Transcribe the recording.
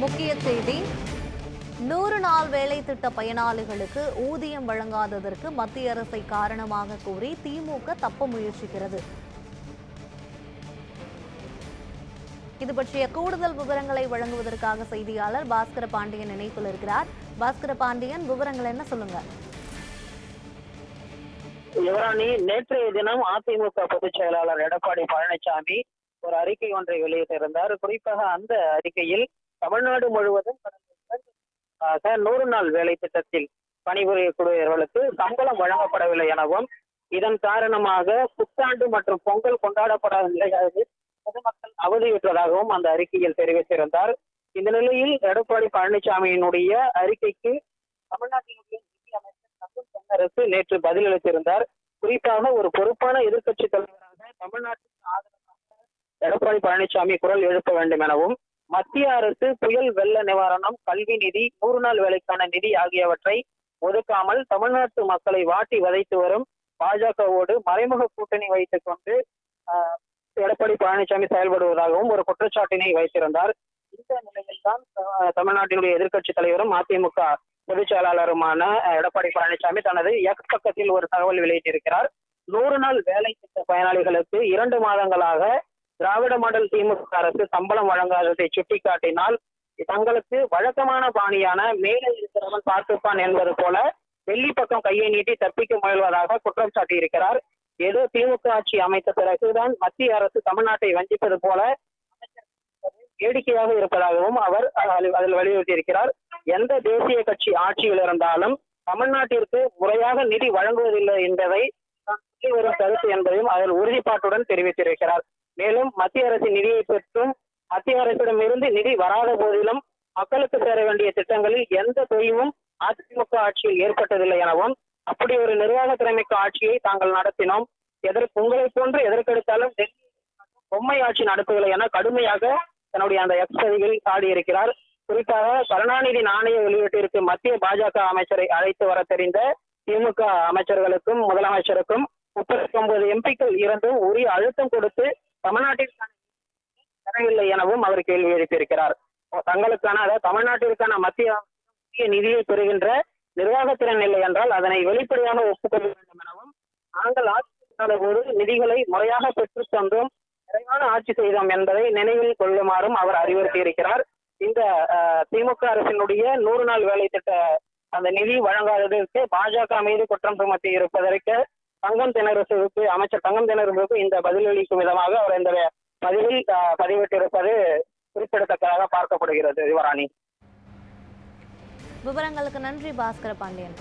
முக்கிய செய்தி. 100 நாள் வேலை திட்ட பயனாளிகளுக்கு ஊதியம் வழங்காததற்கு மத்திய அரசை காரணமாக கூறி திமுக தப்ப முயற்சிக்கிறது. இது பற்றிய கூடுதல் விவரங்களை வழங்குவதற்காக செய்தியாளர் பாஸ்கர பாண்டியன் இணைப்பில் இருக்கிறார். பாஸ்கர பாண்டியன், விவரங்கள் என்ன, சொல்லுங்க. யுவராணி, நேற்றைய தினம் அதிமுக பொதுச் செயலாளர் எடப்பாடி பழனிசாமி ஒரு அறிக்கை ஒன்றை வெளியிட்டிருந்தார். குறிப்பாக அந்த அறிக்கையில் தமிழ்நாடு முழுவதும் 100 நாள் வேலை திட்டத்தில் பணிபுரியக்கூடியவர்களுக்கு சம்பளம் வழங்கப்படவில்லை எனவும், இதன் காரணமாக புத்தாண்டு மற்றும் பொங்கல் கொண்டாடப்படாத நிலையாக பொதுமக்கள் அவதியுற்றதாகவும் அந்த அறிக்கையில் தெரிவித்திருந்தார். இந்த நிலையில் எடப்பாடி பழனிசாமியினுடைய அறிக்கைக்கு தமிழ்நாட்டினுடைய நிதி அமைச்சர் தங்கம் தென்னரசு நேற்று பதிலளித்திருந்தார். குறிப்பாக ஒரு பொறுப்பான எதிர்க்கட்சி தலைவராக தமிழ்நாட்டுக்கு ஆதரவாக எடப்பாடி பழனிசாமி குரல் எழுப்ப வேண்டும் எனவும், மத்திய அரசு புயல் வெள்ள நிவாரணம், கல்வி நிதி, 100 நாள் வேலைக்கான நிதி ஆகியவற்றை ஒதுக்காமல் தமிழ்நாட்டு மக்களை வாட்டி வதைத்து வரும் பாஜகவோடு மறைமுக கூட்டணி வைத்துக் கொண்டு எடப்பாடி பழனிசாமி செயல்படுவதாகவும் ஒரு குற்றச்சாட்டினை வைத்திருந்தார். இந்த நிலையில் தான் தமிழ்நாட்டினுடைய எதிர்க்கட்சி தலைவரும் அதிமுக பொதுச் செயலாளருமான எடப்பாடி பழனிசாமி தனது எக்ஸ் பக்கத்தில் ஒரு தகவல் வெளியிட்டிருக்கிறார். 100 நாள் வேலை திட்ட பயனாளிகளுக்கு 2 மாதங்களாக திராவிட மாடல் திமுக அரசு சம்பளம் வழங்காததை சுட்டிக்காட்டினால் தங்களுக்கு வழக்கமான பாணியான மேலே இருக்கிறவன் பார்த்துப்பான் என்பது போல வெள்ளி பக்கம் கையை நீட்டி தப்பிக்க முயல்வதாக குற்றம் சாட்டியிருக்கிறார். ஏதோ திமுக ஆட்சி அமைத்த பிறகுதான் மத்திய அரசு தமிழ்நாட்டை வஞ்சிப்பது போல வேடிக்கையாக இருப்பதாகவும் அவர் அதில் வலியுறுத்தியிருக்கிறார். எந்த தேசிய கட்சி ஆட்சியில் இருந்தாலும் தமிழ்நாட்டிற்கு முறையாக நிதி வழங்குவதில்லை என்பதை வரும் கருத்து என்பதையும் அதில் உறுதிப்பாட்டுடன் தெரிவித்திருக்கிறார். மேலும் மத்திய அரசின் நிதியை பெற்றும் மத்திய அரசிடமிருந்து நிதி வராத போதிலும் மக்களுக்கு சேர வேண்டிய திட்டங்களில் எந்த தொய்வும் அதிமுக ஆட்சியில் ஏற்பட்டதில்லை எனவும், அப்படி ஒரு நிர்வாக திறமைக்கு ஆட்சியை தாங்கள் நடத்தினோம், உங்களை போன்று எதற்கெடுத்தாலும் டெல்லி பொம்மை ஆட்சி நடத்தவில்லை என கடுமையாக தன்னுடைய அந்த எக்ஸ் பதிவில் சாடியிருக்கிறார். குறிப்பாக கருணாநிதி நாணய வெளியீட்டிற்கு மத்திய பாஜக அமைச்சரை அழைத்து வர தெரிந்த திமுக அமைச்சர்களுக்கும் முதலமைச்சருக்கும் 39 எம்பிக்கள் இருந்தும் உரிய அழுத்தம் கொடுத்து தமிழ்நாட்டிற்கான தரவில்லை எனவும் அவர் கேள்வி எழுப்பியிருக்கிறார். தங்களுக்கான, அதாவது தமிழ்நாட்டிற்கான மத்திய நிதியை பெறுகின்ற நிர்வாகத்திறன் இல்லை என்றால் அதனை வெளிப்படையாக ஒப்புக்கொள்ள வேண்டும் எனவும், நாங்கள் ஆட்சி போது நிதிகளை முறையாக பெற்று தந்தோம், நிறைவான ஆட்சி செய்தோம் என்பதை நினைவில் கொள்ளுமாறும் அவர் அறிவுறுத்தியிருக்கிறார். இந்த திமுக அரசினுடைய 100 நாள் வேலை திட்ட அந்த நிதி வழங்காததற்கு பாஜக மீது குற்றம் சுமத்தி இருப்பதற்கு அமைச்சர் தங்கம் தென்னரசுக்கு இந்த பதிலளிக்கும் விதமாக அவர் இந்த பதிவில் பதிவிட்டிருப்பது குறிப்பிடத்தக்கதாக பார்க்கப்படுகிறது. யுவராணி, விவரங்களுக்கு நன்றி பாஸ்கர பாண்டியன்.